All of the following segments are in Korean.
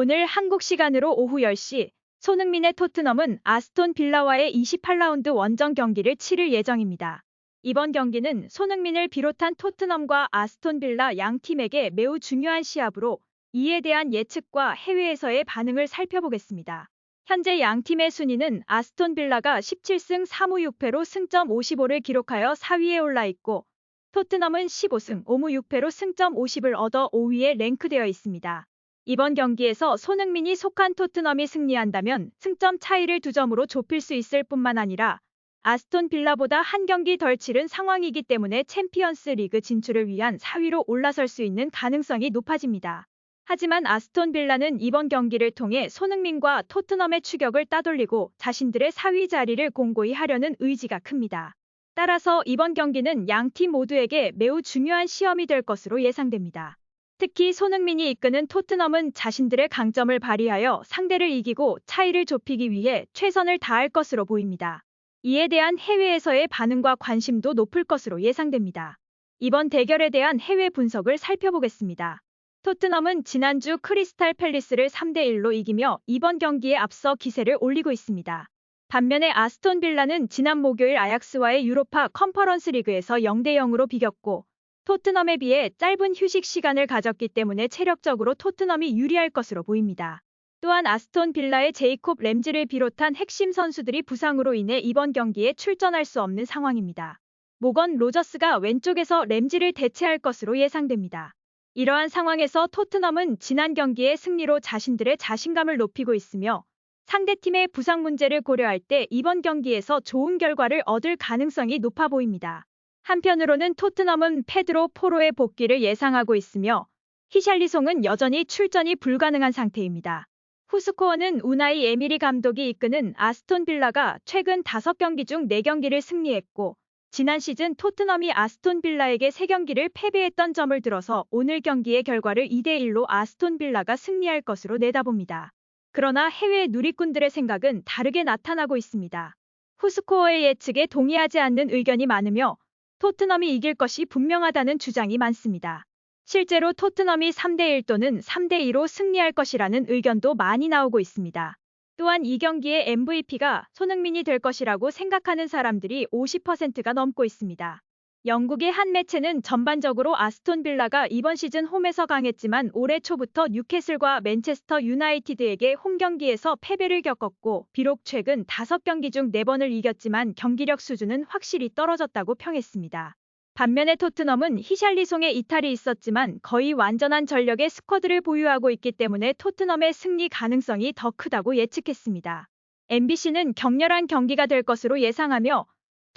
오늘 한국 시간으로 오후 10시 손흥민의 토트넘은 아스톤 빌라와의 28라운드 원정 경기를 치를 예정입니다. 이번 경기는 손흥민을 비롯한 토트넘과 아스톤 빌라 양 팀에게 매우 중요한 시합으로 이에 대한 예측과 해외에서의 반응을 살펴보겠습니다. 현재 양 팀의 순위는 아스톤 빌라가 17승 3무 6패로 승점 55를 기록하여 4위에 올라 있고 토트넘은 15승 5무 6패로 승점 50을 얻어 5위에 랭크되어 있습니다. 이번 경기에서 손흥민이 속한 토트넘이 승리한다면 승점 차이를 2점으로 좁힐 수 있을 뿐만 아니라 아스톤 빌라보다 한 경기 덜 치른 상황이기 때문에 챔피언스 리그 진출을 위한 4위로 올라설 수 있는 가능성이 높아집니다. 하지만 아스톤 빌라는 이번 경기를 통해 손흥민과 토트넘의 추격을 따돌리고 자신들의 4위 자리를 공고히 하려는 의지가 큽니다. 따라서 이번 경기는 양 팀 모두에게 매우 중요한 시험이 될 것으로 예상됩니다. 특히 손흥민이 이끄는 토트넘은 자신들의 강점을 발휘하여 상대를 이기고 차이를 좁히기 위해 최선을 다할 것으로 보입니다. 이에 대한 해외에서의 반응과 관심도 높을 것으로 예상됩니다. 이번 대결에 대한 해외 분석을 살펴보겠습니다. 토트넘은 지난주 크리스탈 팰리스를 3대1로 이기며 이번 경기에 앞서 기세를 올리고 있습니다. 반면에 아스톤 빌라는 지난 목요일 아약스와의 유로파 컨퍼런스 리그에서 0대0으로 비겼고 토트넘에 비해 짧은 휴식 시간을 가졌기 때문에 체력적으로 토트넘이 유리할 것으로 보입니다. 또한 아스톤 빌라의 제이콥 램지를 비롯한 핵심 선수들이 부상으로 인해 이번 경기에 출전할 수 없는 상황입니다. 모건 로저스가 왼쪽에서 램지를 대체할 것으로 예상됩니다. 이러한 상황에서 토트넘은 지난 경기의 승리로 자신들의 자신감을 높이고 있으며 상대팀의 부상 문제를 고려할 때 이번 경기에서 좋은 결과를 얻을 가능성이 높아 보입니다. 한편으로는 토트넘은 페드로 포로의 복귀를 예상하고 있으며 히샬리송은 여전히 출전이 불가능한 상태입니다. 후스코어는 우나이 에미리 감독이 이끄는 아스톤 빌라가 최근 5경기 중 4경기를 승리했고 지난 시즌 토트넘이 아스톤 빌라에게 3경기를 패배했던 점을 들어서 오늘 경기의 결과를 2대1로 아스톤 빌라가 승리할 것으로 내다봅니다. 그러나 해외 누리꾼들의 생각은 다르게 나타나고 있습니다. 후스코어의 예측에 동의하지 않는 의견이 많으며 토트넘이 이길 것이 분명하다는 주장이 많습니다. 실제로 토트넘이 3대1 또는 3대2로 승리할 것이라는 의견도 많이 나오고 있습니다. 또한 이 경기의 MVP가 손흥민이 될 것이라고 생각하는 사람들이 50%가 넘고 있습니다. 영국의 한 매체는 전반적으로 아스톤 빌라가 이번 시즌 홈에서 강했지만 올해 초부터 뉴캐슬과 맨체스터 유나이티드에게 홈 경기에서 패배를 겪었고 비록 최근 5경기 중 4번을 이겼지만 경기력 수준은 확실히 떨어졌다고 평했습니다. 반면에 토트넘은 히샬리송의 이탈이 있었지만 거의 완전한 전력의 스쿼드를 보유하고 있기 때문에 토트넘의 승리 가능성이 더 크다고 예측했습니다. MBC는 격렬한 경기가 될 것으로 예상하며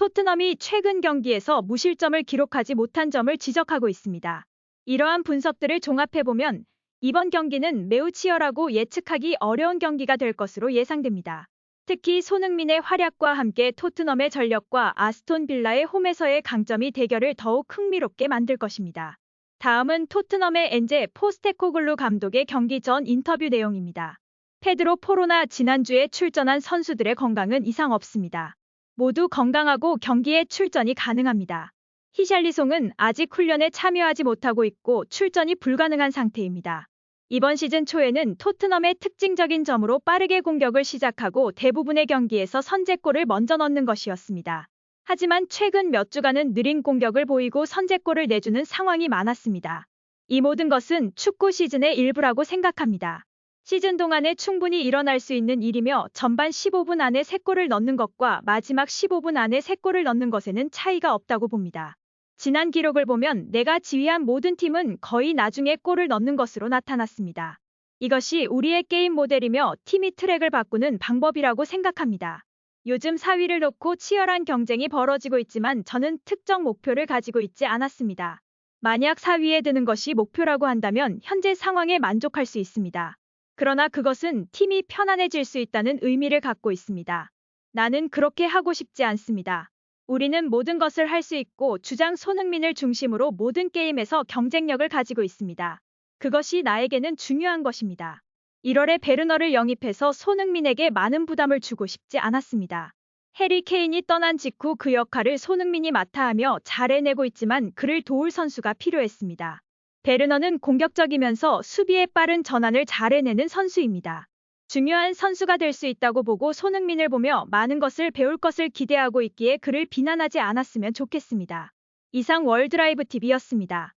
토트넘이 최근 경기에서 무실점을 기록하지 못한 점을 지적하고 있습니다. 이러한 분석들을 종합해보면 이번 경기는 매우 치열하고 예측하기 어려운 경기가 될 것으로 예상됩니다. 특히 손흥민의 활약과 함께 토트넘의 전력과 아스톤 빌라의 홈에서의 강점이 대결을 더욱 흥미롭게 만들 것입니다. 다음은 토트넘의 엔제 포스테코글루 감독의 경기 전 인터뷰 내용입니다. 페드로 포로나 지난주에 출전한 선수들의 건강은 이상 없습니다. 모두 건강하고 경기에 출전이 가능합니다. 히샬리송은 아직 훈련에 참여하지 못하고 있고 출전이 불가능한 상태입니다. 이번 시즌 초에는 토트넘의 특징적인 점으로 빠르게 공격을 시작하고 대부분의 경기에서 선제골을 먼저 넣는 것이었습니다. 하지만 최근 몇 주간은 느린 공격을 보이고 선제골을 내주는 상황이 많았습니다. 이 모든 것은 축구 시즌의 일부라고 생각합니다. 시즌 동안에 충분히 일어날 수 있는 일이며 전반 15분 안에 3골을 넣는 것과 마지막 15분 안에 3골을 넣는 것에는 차이가 없다고 봅니다. 지난 기록을 보면 내가 지휘한 모든 팀은 거의 나중에 골을 넣는 것으로 나타났습니다. 이것이 우리의 게임 모델이며 팀이 트랙을 바꾸는 방법이라고 생각합니다. 요즘 4위를 놓고 치열한 경쟁이 벌어지고 있지만 저는 특정 목표를 가지고 있지 않았습니다. 만약 4위에 드는 것이 목표라고 한다면 현재 상황에 만족할 수 있습니다. 그러나 그것은 팀이 편안해질 수 있다는 의미를 갖고 있습니다. 나는 그렇게 하고 싶지 않습니다. 우리는 모든 것을 할 수 있고 주장 손흥민을 중심으로 모든 게임에서 경쟁력을 가지고 있습니다. 그것이 나에게는 중요한 것입니다. 1월에 베르너를 영입해서 손흥민에게 많은 부담을 주고 싶지 않았습니다. 해리 케인이 떠난 직후 그 역할을 손흥민이 맡아 하며 잘 해내고 있지만 그를 도울 선수가 필요했습니다. 베르너는 공격적이면서 수비에 빠른 전환을 잘 해내는 선수입니다. 중요한 선수가 될 수 있다고 보고 손흥민을 보며 많은 것을 배울 것을 기대하고 있기에 그를 비난하지 않았으면 좋겠습니다. 이상 월드라이브 TV였습니다.